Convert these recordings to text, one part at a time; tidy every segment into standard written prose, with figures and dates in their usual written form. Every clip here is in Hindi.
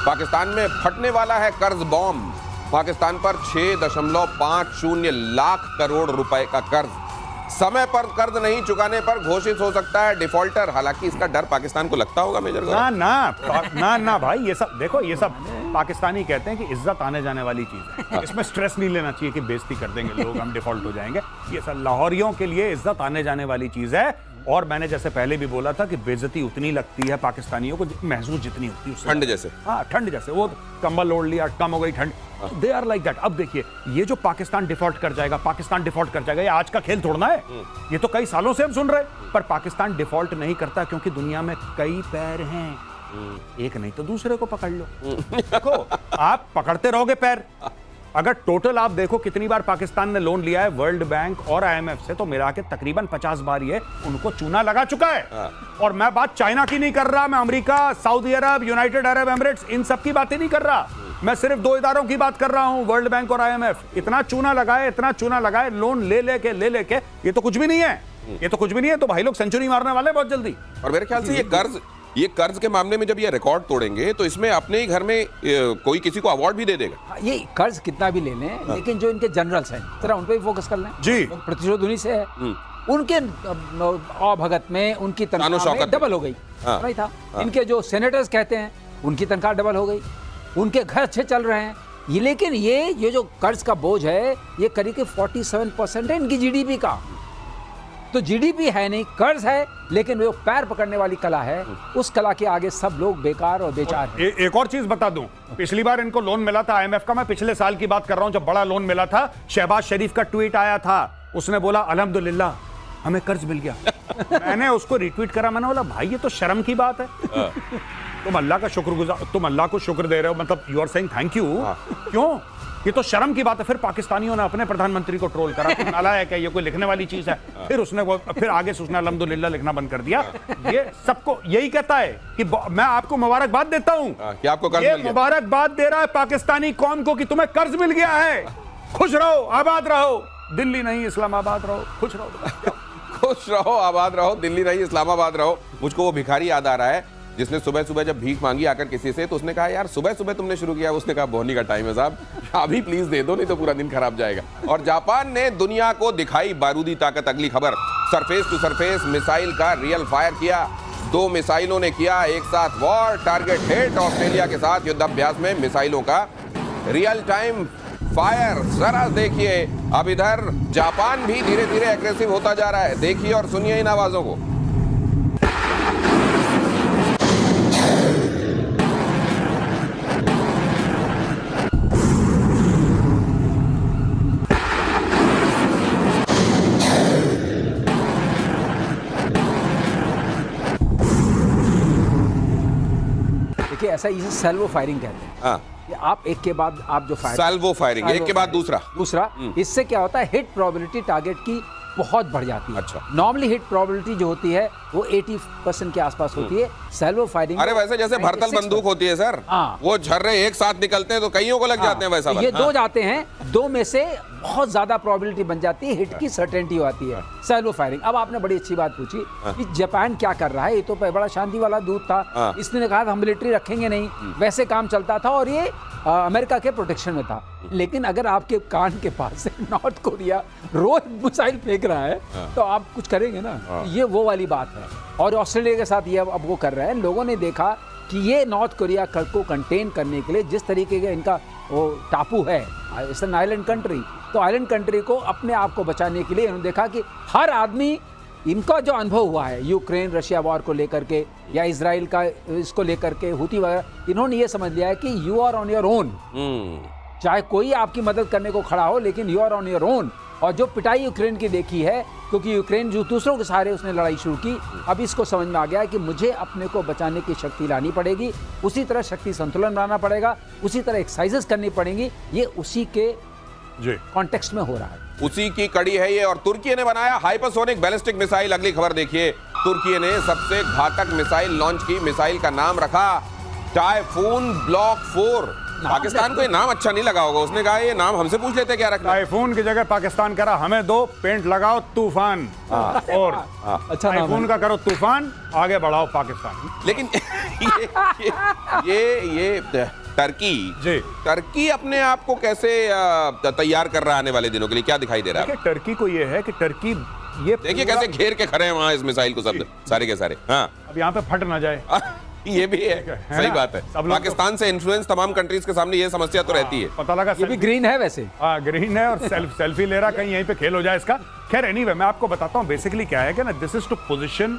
पाकिस्तान में फटने वाला है कर्ज बॉम्ब। पाकिस्तान पर 6.50 लाख करोड़ रुपए का कर्ज। समय पर कर्ज नहीं चुकाने पर घोषित हो सकता है डिफॉल्टर। हालांकि इसका डर पाकिस्तान को लगता होगा मेजर गौरव। ना भाई, ये सब देखो, ये सब पाकिस्तानी कहते हैं कि इज्जत आने जाने वाली चीज है। इसमें स्ट्रेस नहीं लेना चाहिए कि बेइज्जती कर देंगे लोग, हम डिफॉल्ट हो जाएंगे। ये सब लाहौरियों के लिए इज्जत आने जाने वाली चीज है। और मैंने जैसे पहले भी बोला था कि बेइज्जती उतनी लगती है पाकिस्तानियों को महसूस जितनी होती है ठंड जैसे। हाँ, ठंड जैसे। वो कंबल ओढ़ लिया, कम हो गई ठंड, दे आर लाइक दैट। अब देखिए, ये जो पाकिस्तान डिफॉल्ट कर जाएगा, पाकिस्तान डिफॉल्ट कर जाएगा, ये आज का खेल थोड़ना है। ये तो कई सालों से हम सुन रहे हैं। पर पाकिस्तान डिफॉल्ट नहीं करता क्योंकि दुनिया में कई पैर हैं, एक नहीं तो दूसरे को पकड़ लो। देखो, आप पकड़ते रहोगे पैर। अगर टोटल आप देखो कितनी बार पाकिस्तान ने लोन लिया है वर्ल्ड बैंक और आईएमएफ से, तो मिला के तकरीबन 50 बार ये उनको चूना लगा चुका है। और मैं बात चाइना की नहीं कर रहा, मैं अमेरिका, सऊदी अरब, यूनाइटेड अरब एमिरेट्स, इन सब की बातें नहीं कर रहा। मैं सिर्फ 2 इदारों की बात कर रहा हूं, वर्ल्ड बैंक और आईएमएफ। इतना चूना लगाए लोन ले लेके ये तो कुछ भी नहीं है। ये तो कुछ भी नहीं है। तो भाई लोग सेंचुरी मारने वाले बहुत जल्दी। और मेरे ख्याल से ये कर्ज के मामले में जब ये रिकॉर्ड तोड़ेंगे तो इसमें अपने ही घर में कोई किसी को अवार्ड भी दे देगा। ये कर्ज कितना भी ले लें, लेकिन जो इनके जनरल्स हैं जरा उन पे भी फोकस कर लें जी। प्रतिशोध उन्हीं से है। उनके अभगत में उनकी तनख्वाह में डबल हो गई। नहीं था। इनके जो सेनेटर्स कहते हैं उनकी तनख्वाह डबल हो गई, उनके घर अच्छे चल रहे हैं। ये लेकिन ये जो कर्ज का बोझ है ये करीब 47% है इनकी जीडीपी का। तो जीडीपी है नहीं, कर्ज है, लेकिन वो पैर पकड़ने वाली कला है, उस कला के आगे सब लोग बेकार और बेचार हैं। एक और चीज बता दूं, पिछली बार इनको लोन मिला था आईएमएफ का, मैं पिछले साल की बात कर रहा हूं, जब बड़ा लोन मिला था, शहबाज शरीफ का ट्वीट आया था, उसने बोला अल्हम्दुलिल्लाह हमें कर्ज मिल गया। मैंने उसको रिट्वीट करा, मैंने बोला भाई ये तो शर्म की बात है। तुम अल्लाह का शुक्रगुजार, तुम अल्लाह को शुक्र दे रहे हो, मतलब you are saying thank you. क्यों? ये तो शर्म की बात है। फिर पाकिस्तानियों ने अपने प्रधानमंत्री को ट्रोल करा, तुम नालायक है, ये कोई लिखने वाली चीज है। फिर आगे से उसने अल्हम्दुलिल्लाह लिखना बंद कर दिया। ये सबको यही कहता है कि मैं आपको मुबारकबाद देता हूं कि आपको कर्ज ये मिल गया। मुबारकबाद दे रहा है पाकिस्तानी कौम को कि तुम्हें कर्ज मिल गया है। खुश रहो, आबाद रहो, दिल्ली नहीं इस्लामाबाद रहो, खुश रहो। खुश रहो, आबाद रहो, दिल्ली नहीं इस्लामाबाद रहो। मुझको वो भिखारी याद आ रहा है जिसने सुबह सुबह जब भीख मांगी आकर किसी से, तो उसने कहा यार सुबह सुबह तुमने शुरू किया। उसने कहा बोहनी का टाइम है साहब, अभी प्लीज दे दो, नहीं तो पूरा दिन खराब जाएगा। और जापान ने दुनिया को दिखाई बारूदी ताकत। अगली खबर, सरफेस टू सरफेस मिसाइल का रियल फायर किया। 2 मिसाइलों ने किया एक साथ वॉर, टारगेट हिट। ऑस्ट्रेलिया के साथ युद्धाभ्यास में मिसाइलों का रियल टाइम फायर। जरा देखिए, अब इधर जापान भी धीरे धीरे एग्रेसिव होता जा रहा है। देखिए और सुनिए इन आवाजों को। देखिए, ऐसा इसे सैल्वो फायरिंग कहते हैं। हाँ, आप एक के बाद आप जो फायर, सैल्वो फायरिंग, एक के बाद दूसरा। इससे क्या होता है, हिट प्रोबेबिलिटी टारगेट की बहुत बढ़ जाती है। अच्छा। नॉर्मली हिट प्रोबेबिलिटी जो होती है वो 80% के आसपास होती है। सैल्वो फायरिंग, अरे वैसे जैसे भरतल बंदूक होती है सर, वो झर्रे एक साथ निकलते हैं तो कईयों को लग जाते हैं। वैसा ये 2 जाते हैं, 2 में से बहुत ज्यादा प्रोबेबिलिटी बन जाती है, हिट की सर्टेनिटी आती है। Salvo firing. अब आपने बड़ी अच्छी बात पूछी कि जापान क्या कर रहा है। ये तो बड़ा शांति वाला दूत था, इसने कहा हम मिलिट्री रखेंगे नहीं, वैसे काम चलता था और ये अमेरिका के प्रोटेक्शन में था। लेकिन अगर आपके कान के पास से नॉर्थ कोरिया रोज मिसाइल फेंक रहा है तो आप कुछ करेंगे ना। ये वो वाली बात है। और ऑस्ट्रेलिया के साथ ये अब वो कर रहे हैं। लोगों ने देखा कि ये नॉर्थ कोरिया को कंटेन करने के लिए जिस तरीके का इनका वो टापू है, इट्स एन आइलैंड कंट्री, तो आइलैंड कंट्री को अपने आप को बचाने के लिए इन्होंने देखा कि हर आदमी, इनका जो अनुभव हुआ है यूक्रेन रशिया वॉर को लेकर के या इजराइल का इसको लेकर के, हुती वगैरह, इन्होंने ये समझ लिया है कि you are on your own. चाहे कोई आपकी मदद करने को खड़ा हो, लेकिन you are on your own. और जो पिटाई यूक्रेन की देखी है, क्योंकि यूक्रेन जो दूसरों के सहारे उसने लड़ाई शुरू की, अब इसको समझ में आ गया है कि मुझे अपने को बचाने की शक्ति लानी पड़ेगी, उसी तरह शक्ति संतुलन बनाना पड़ेगा, उसी तरह एक्सरसाइजेस करनी पड़ेंगी। ये उसी के कॉन्टेक्स्ट में हो रहा है, उसी की कड़ी है ये। और तुर्की ने बनाया हाइपरसोनिक बैलिस्टिक मिसाइल। अगली खबर देखिए, तुर्की ने सबसे घातक मिसाइल लॉन्च की। मिसाइल का नाम रखा टाइफून ब्लॉक 4। पाकिस्तान को ये नाम अच्छा नहीं लगा होगा, उसने कहा ये नाम हमसे पूछ लेते क्या रखना। टाइफून की जगह पाकिस्तान करा हमें दो, पेंट लगाओ तूफान। और अच्छा टाइफून का करो तूफान, आगे बढ़ाओ पाकिस्तान। लेकिन ये टर्की जी। टर्की अपने आप को कैसे तैयार कर रहा है आने वाले दिनों के लिए, क्या दिखाई दे रहा है? देखिए, टर्की को ये है कि टर्की ये देखिए कैसे घेर के खड़े हैं वहां इस मिसाइल को सब सारे के सारे। हाँ, अब यहाँ पे फट ना जाए। ये भी है, सही ना? बात है। सब लोग पाकिस्तान से इन्फ्लुएंस तमाम कंट्रीज के सामने ये समस्या तो रहती है। पता लगा ये भी ग्रीन है वैसे। हाँ, ग्रीन है और सेल्फी ले रहा, कहीं यहीं पे खेल हो जाए इसका। खैर एनीवे, मैं आपको बताता हूँ बेसिकली क्या है कि ना, this is to position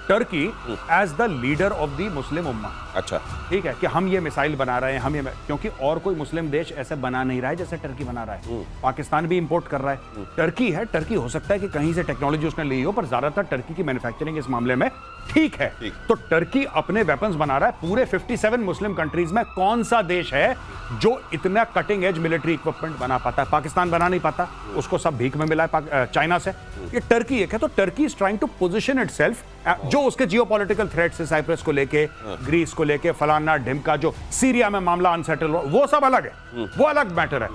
Turkey as the leader of the Muslim उम्मा। अच्छा, ठीक है कि हम ये मिसाइल बना रहे हैं, हम ये, क्योंकि और कोई मुस्लिम देश ऐसे बना नहीं रहा है जैसे टर्की बना रहा है। पाकिस्तान भी इंपोर्ट कर रहा है, टर्की है। टर्की हो सकता है कि कहीं से टेक्नोलॉजी उसने ली हो, पर ज्यादातर टर्की की मैन्युफैक्चरिंग इस मामले में ठीक है। तो टर्की अपने वेपन्स बना रहा है। पूरे 57 मुस्लिम कंट्रीज में कौन सा देश है जो इतना कटिंग एज मिलिट्री इक्विपमेंट बना पाता है? पाकिस्तान बना नहीं पाता, उसको सब भीख में मिला है चाइना से। ये टर्की एक है। तो Turkey is trying to position itself, जो उसके जियोपॉलिटिकल थ्रेट्स है, साइप्रस को लेके, ग्रीस को लेके, फलाना ढिमका, जो सीरिया में मामला अनसेटल हो, वो सब अलग है, वो अलग मैटर है।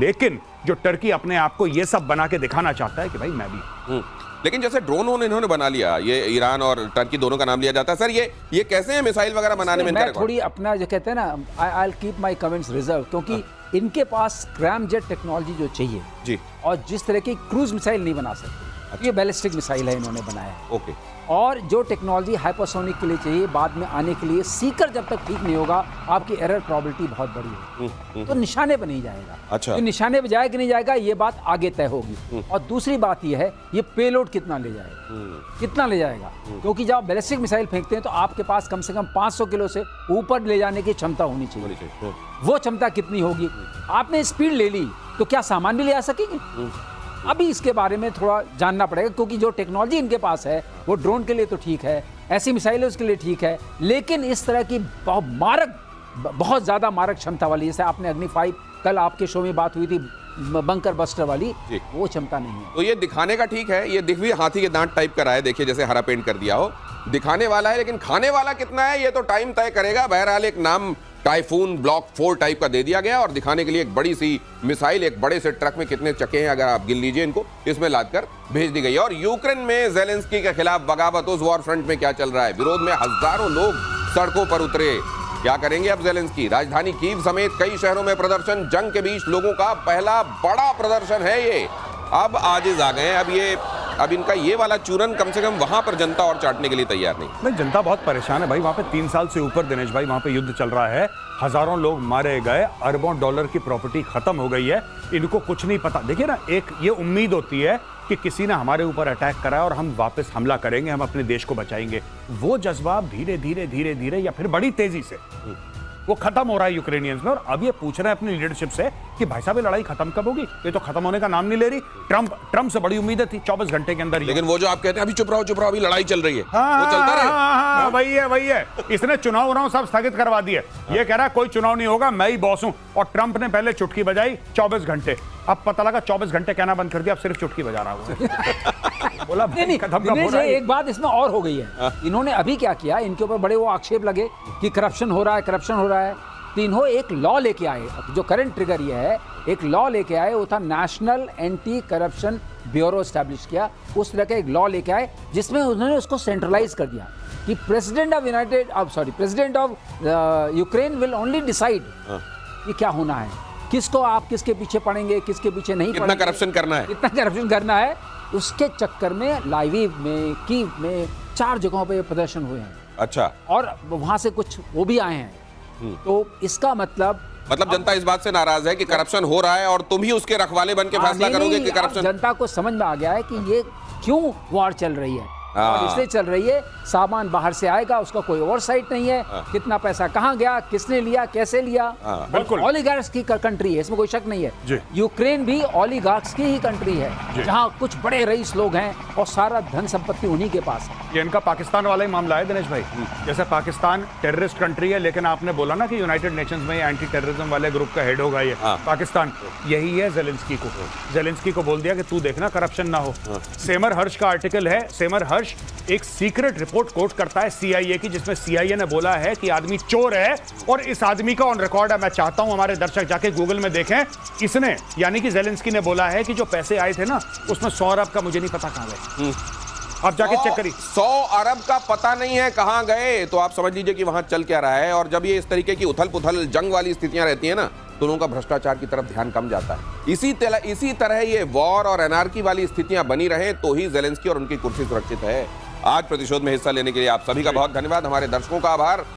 लेकिन जो टर्की अपने आप को ये सब बना के दिखाना चाहता है कि भाई मैं भी। लेकिन जैसे ड्रोन इन्होंने बना लिया, ये ईरान और टर्की दोनों का नाम लिया जाता है। सर ये कैसे है मिसाइल वगैरह बनाने में? मैं थोड़ी अपना जो कहते हैं ना, I keep my comments reserve, क्योंकि इनके पास स्क्रैम जेट टेक्नोलॉजी जो चाहिए जी, और जिस तरह की क्रूज मिसाइल नहीं बना सकते, ये बैलिस्टिक मिसाइल है इन्होंने बनाया है। ओके। और जो टेक्नोलॉजी हाइपरसोनिक के लिए चाहिए बाद में आने के लिए, सीकर जब तक ठीक नहीं होगा आपकी एरर प्रोबेबिलिटी बहुत बड़ी है, तो निशाने पे नहीं जाएगा। अच्छा। तो निशाने पे जाएगा कि नहीं जाएगा ये बात आगे तय होगी। और दूसरी बात ये है, ये पेलोड कितना ले जाएगा, कितना ले जाएगा, क्योंकि जब आप बैलिस्टिक मिसाइल फेंकते हैं तो आपके पास कम से कम 500 किलो से ऊपर ले जाने की क्षमता होनी चाहिए। वो क्षमता कितनी होगी? आपने स्पीड ले ली तो क्या सामान भी ले आ सकेंगे? अभी इसके बारे में थोड़ा जानना पड़ेगा, क्योंकि जो टेक्नोलॉजी इनके पास है वो ड्रोन के लिए तो ठीक है, ऐसी मिसाइलें उसके लिए ठीक है, लेकिन इस तरह की बहुत ज़्यादा मारक क्षमता वाली, जैसे आपने अग्नि 5 कल आपके शो में बात हुई थी बंकर बस्टर वाली, वो क्षमता नहीं है। तो ये दिखाने का ठीक है, ये दिख भी हाथी के दांत टाइप का रहा है, देखिए जैसे हरा पेंट कर दिया हो, दिखाने वाला है, लेकिन खाने वाला कितना है ये तो टाइम तय करेगा। बहरहाल एक नाम टाइफून ब्लॉक 4 टाइप का दे दिया गया और दिखाने के लिए एक बड़ी सी मिसाइल, एक बड़े से ट्रक में कितने चक्के हैं अगर आप गिन लीजिए इनको, इसमें लादकर भेज दी गई है। और यूक्रेन में जेलेंस्की के खिलाफ बगावत, उस वॉर फ्रंट में क्या चल रहा है? विरोध में हजारों लोग सड़कों पर उतरे। क्या करेंगे अब जेलेंस्की? राजधानी कीव समेत कई शहरों में प्रदर्शन, जंग के बीच लोगों का पहला बड़ा प्रदर्शन है ये। अब आजिज आ गए हैं, अब इनका ये वाला चूरन कम से कम वहां पर जनता और चाटने के लिए तैयार नहीं। जनता बहुत परेशान है भाई। वहां पे 3 साल से ऊपर दिनेश भाई वहां पे युद्ध चल रहा है, हजारों लोग मारे गए, अरबों डॉलर की प्रॉपर्टी खत्म हो गई है, इनको कुछ नहीं पता। देखिए ना, एक ये उम्मीद होती है कि किसी ने हमारे ऊपर अटैक करा और हम वापस हमला करेंगे, हम अपने देश को बचाएंगे। वो जज्बा धीरे धीरे धीरे धीरे या फिर बड़ी तेजी से वो खत्म हो रहा है यूक्रेनियंस में। और अब ये पूछ रहे हैं अपनी लीडरशिप से कि भाई साहब ये लड़ाई खत्म कब होगी? ये तो खत्म होने का नाम नहीं ले रही। ट्रम्प से बड़ी उम्मीदें थी 24 घंटे के अंदर। लेकिन वो जो आप कहते हैं अभी चुप रहो अभी लड़ाई चल रही है, वो चलता रहे। वही है। इसने चुनाव सब स्थगित करवा दिए। ये कह रहा है कोई चुनाव नहीं होगा, मैं ही बॉस हूं। और ट्रम्प ने पहले चुटकी बजाई 24 घंटे, अब पता लगा 24 घंटे कहना बंद कर दिया, अब सिर्फ चुटकी बजा रहा है। बोला नहीं, खत्म कब हो रहा है? एक बात इसमें और हो गई है। इन्होंने अभी क्या किया, इनके ऊपर बड़े वो आक्षेप लगे कि करप्शन हो रहा है। तीनों एक लॉ लेके आए, जो करंट ट्रिगर ये है, एक लॉ लेके आए, वो था national anti corruption bureau establish किया। उस तरह का एक लॉ लेके आए जिसमें उन्होंने उसको सेंट्रलाइज कर दिया कि president of Ukraine will only decide कि क्या होना है, किसको आप किसके पीछे पड़ेंगे, किसके पीछे नहीं पड़ेंगे, कितना करप्शन करना है। उसके चक्कर में लाइव में, कीव में 4 जगहों पे प्रदर्शन हुए हैं। अच्छा। और वहां से कुछ वो भी आए हैं। तो इसका मतलब जनता इस बात से नाराज है कि करप्शन हो रहा है और तुम ही उसके रखवाले बन के फैसला करोगे कि करप्शन। जनता को समझ में आ गया है कि ये क्यों वॉर चल रही है, और इसलिए चल रही है, सामान बाहर से आएगा, उसका कोई ओवरसाइट नहीं है, कितना पैसा कहाँ गया, किसने लिया, कैसे लिया। बिल्कुल ओलिगार्क्स की कंट्री है, इसमें कोई शक नहीं है। यूक्रेन भी ओलिगार्क्स की ही कंट्री है, जहाँ कुछ बड़े रईस लोग हैं और सारा धन संपत्ति उन्हीं के पास है। ये इनका पाकिस्तान वाला ही मामला है दिनेश भाई। जैसे पाकिस्तान टेररिस्ट कंट्री है, लेकिन आपने बोला ना कि यूनाइटेड नेशंस में एंटी टेररिज्म वाले ग्रुप का हेड होगा ये पाकिस्तान। यही है जेलेंस्की को बोल दिया कि तू देखना करप्शन ना हो। सेमर हर्ष का आर्टिकल है। सेमर हर्ष एक सीक्रेट रिपोर्ट कोट करता है CIA की, जिसमें CIA ने बोला है कि आदमी चोर है और इस आदमी का ऑन रिकॉर्ड है। मैं चाहता हूं हमारे दर्शक जाके गूगल में देखें। इसने यानी कि जेलेंस्की ने बोला है कि जो पैसे आए थे ना, उसमें 100 अरब का मुझे नहीं पता कहां गए। आप जाके चेक करिए। 100 अरब का पता नहीं है कहां गए, तो आप समझ लीजिए कि वहां चल क्या रहा है। और जब ये इस तरीके की उथल पुथल जंग वाली स्थितियां रहती है ना, तो लोगों का भ्रष्टाचार की तरफ ध्यान कम जाता है। इसी तरह ये वॉर और एनार्की वाली स्थितियां बनी रहे तो ही जेलेंस्की और उनकी कुर्सी सुरक्षित है। आज प्रतिशोध में हिस्सा लेने के लिए आप सभी का बहुत धन्यवाद। हमारे दर्शकों का आभार।